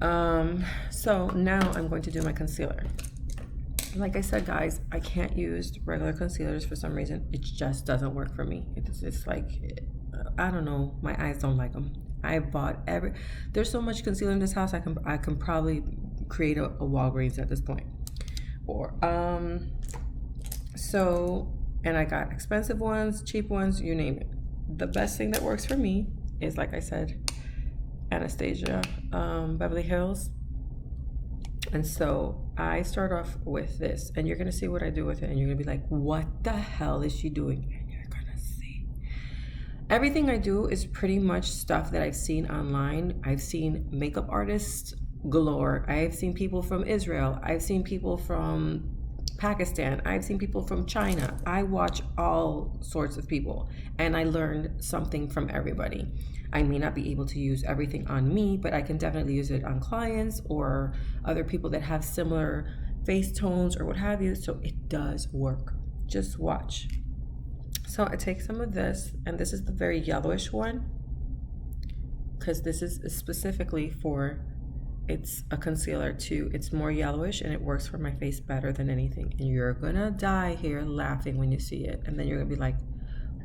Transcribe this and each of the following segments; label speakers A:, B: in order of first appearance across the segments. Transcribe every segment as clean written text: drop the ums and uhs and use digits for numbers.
A: So now I'm going to do my concealer. Like I said, guys, I can't use regular concealers for some reason. It just doesn't work for me. It's like, I don't know. My eyes don't like them. I bought there's so much concealer in this house. I can probably create a Walgreens at this point. Or so, and I got expensive ones, cheap ones, you name it. The best thing that works for me is, like I said, Anastasia, Beverly Hills. And so I start off with this, and you're gonna see what I do with it, and you're gonna be like, what the hell is she doing? And you're gonna see. Everything I do is pretty much stuff that I've seen online. I've seen makeup artists galore. I've seen people from Israel. I've seen people from Pakistan. I've seen people from China. I watch all sorts of people, and I learned something from everybody. I may not be able to use everything on me, but I can definitely use it on clients or other people that have similar face tones or what have you. So it does work. Just watch. So I take some of this, and this is the very yellowish one, because this is specifically for, it's a concealer too. It's more yellowish and it works for my face better than anything. And you're gonna die here laughing when you see it. And then you're gonna be like,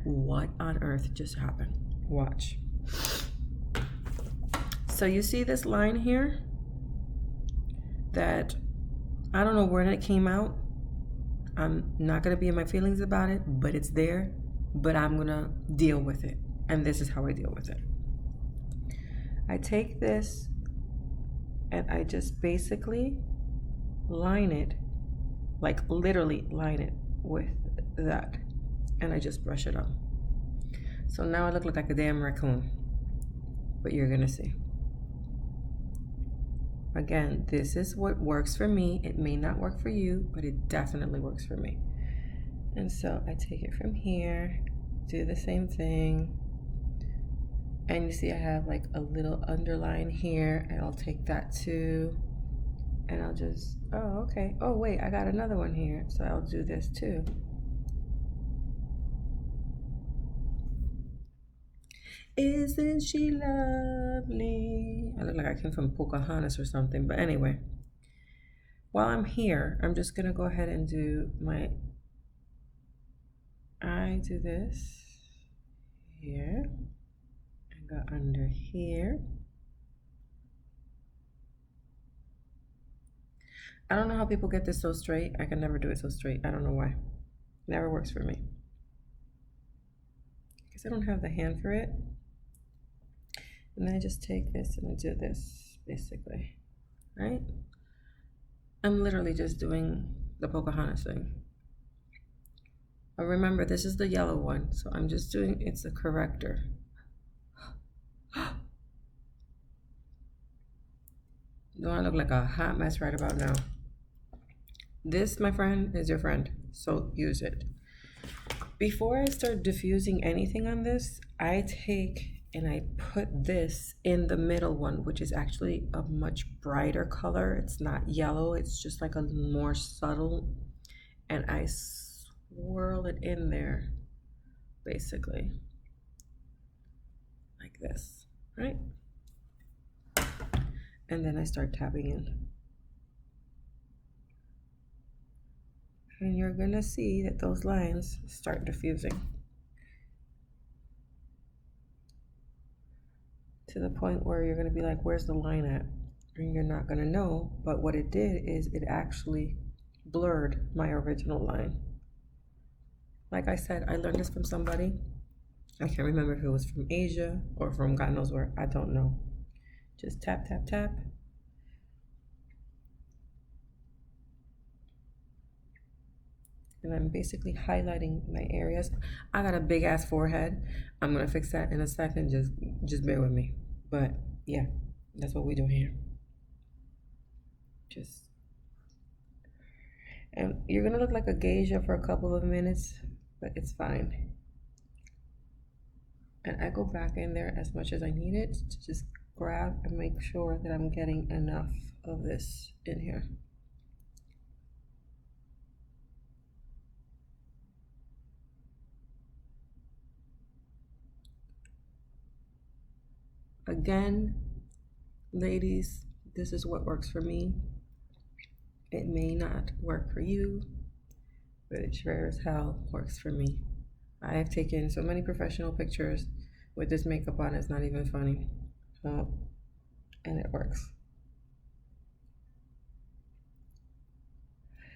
A: what on earth just happened? Watch. So you see this line here that I don't know where it came out. I'm not gonna be in my feelings about it, but it's there. But I'm gonna deal with it. And this is how I deal with it. I take this and I just basically line it, like literally line it with that. And I just brush it up. So now I look like a damn raccoon. But you're gonna see. Again, this is what works for me. It may not work for you, but it definitely works for me. And so I take it from here, do the same thing. And you see I have like a little underline here, and I'll take that too. And I'll just, oh, okay. Oh, wait, I got another one here. So I'll do this too. Isn't she lovely? I look like I came from Pocahontas or something, but anyway. While I'm here, I'm just gonna go ahead and do my, I do this here, and go under here. I don't know how people get this so straight. I can never do it so straight. I don't know why. Never works for me. Because I don't have the hand for it. And then I just take this and I do this, basically. Right? I'm literally just doing the Pocahontas thing. But remember, this is the yellow one. So I'm just doing, it's a corrector. Don't I look like a hot mess right about now? This, my friend, is your friend. So use it. Before I start diffusing anything on this, I take and I put this in the middle one, which is actually a much brighter color. It's not yellow, it's just like a more subtle. And I swirl it in there, basically. Like this, right? And then I start tapping in. And you're gonna see that those lines start diffusing. To the point where you're gonna be like, where's the line at? And you're not gonna know, but what it did is it actually blurred my original line. Like I said, I learned this from somebody. I can't remember if it was from Asia or from God knows where, I don't know. Just tap, tap, tap. And I'm basically highlighting my areas. I got a big ass forehead. I'm gonna fix that in a second, just bear with me. But yeah, that's what we do here. Just, and you're gonna look like a geisha for a couple of minutes, but it's fine. And I go back in there as much as I need it to just grab and make sure that I'm getting enough of this in here. Again, ladies, This is what works for me. It may not work for you, but it sure as hell works for me. I have taken so many professional pictures with this makeup on, it's not even funny. And it works.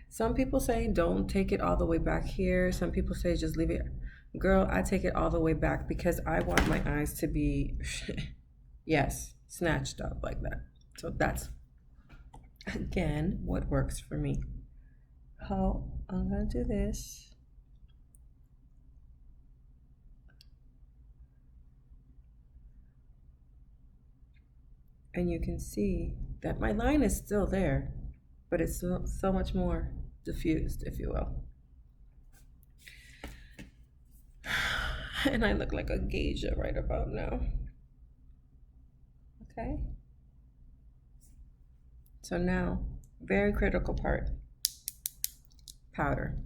A: Some people say don't take it all the way back here. Some people say just leave it. Girl, I take it all the way back because I want my eyes to be, yes, snatched up like that. So that's, again, what works for me. How I'm going to do this. And you can see that my line is still there, but it's so much more diffused, if you will. And I look like a geisha right about now. Okay. So now, very critical part, powder.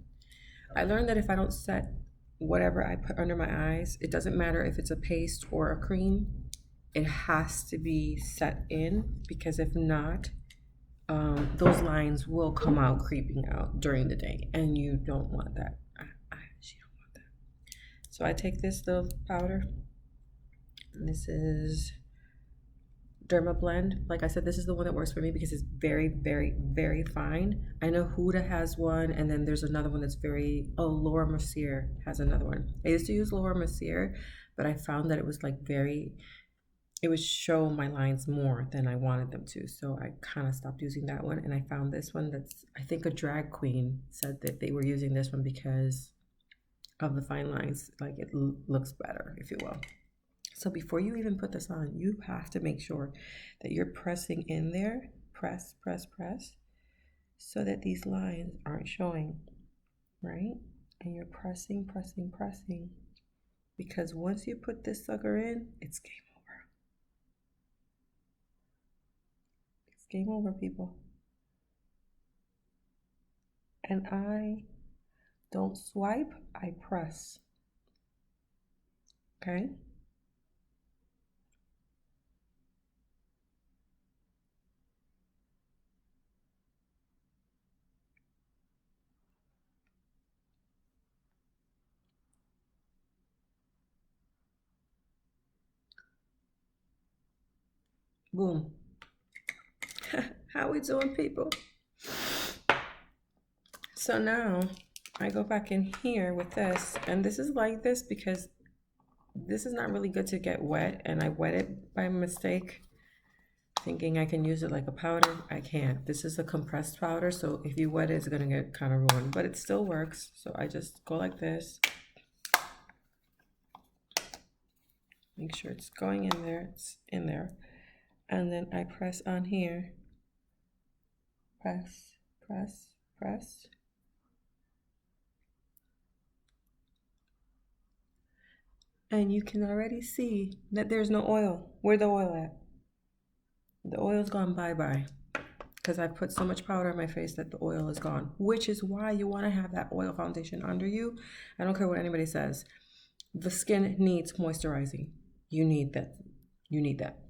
A: I learned that if I don't set whatever I put under my eyes, it doesn't matter if it's a paste or a cream, it has to be set in, because if not, those lines will come out creeping out during the day, and you don't want that. I actually don't want that. So I take this little powder, and this is Dermablend. Like I said, this is the one that works for me because it's very, very, very fine. I know Huda has one, and then there's another one that's very, Laura Mercier has another one. I used to use Laura Mercier, but I found that it was like it would show my lines more than I wanted them to. So I kind of stopped using that one. And I found this one that's, I think a drag queen said that they were using this one because of the fine lines. Like it looks better, if you will. So before you even put this on, you have to make sure that you're pressing in there, press, press, press, so that these lines aren't showing, right? And you're pressing, pressing, pressing. Because once you put this sucker in, it's game over. Game over, people. And I don't swipe, I press. Okay? Boom. How we doing, people? So now I go back in here with this, and this is like this because this is not really good to get wet, and I wet it by mistake thinking I can use it like a powder. I can't. This is a compressed powder, so if you wet it, it's gonna get kind of ruined, but it still works. So I just go like this, make sure it's going in there, it's in there, and then I press on here. Press, press, press. And you can already see that there's no oil. Where's the oil at? The oil's gone bye-bye because I've put so much powder on my face that the oil is gone, which is why you want to have that oil foundation under you. I don't care what anybody says. The skin needs moisturizing. You need that. You need that.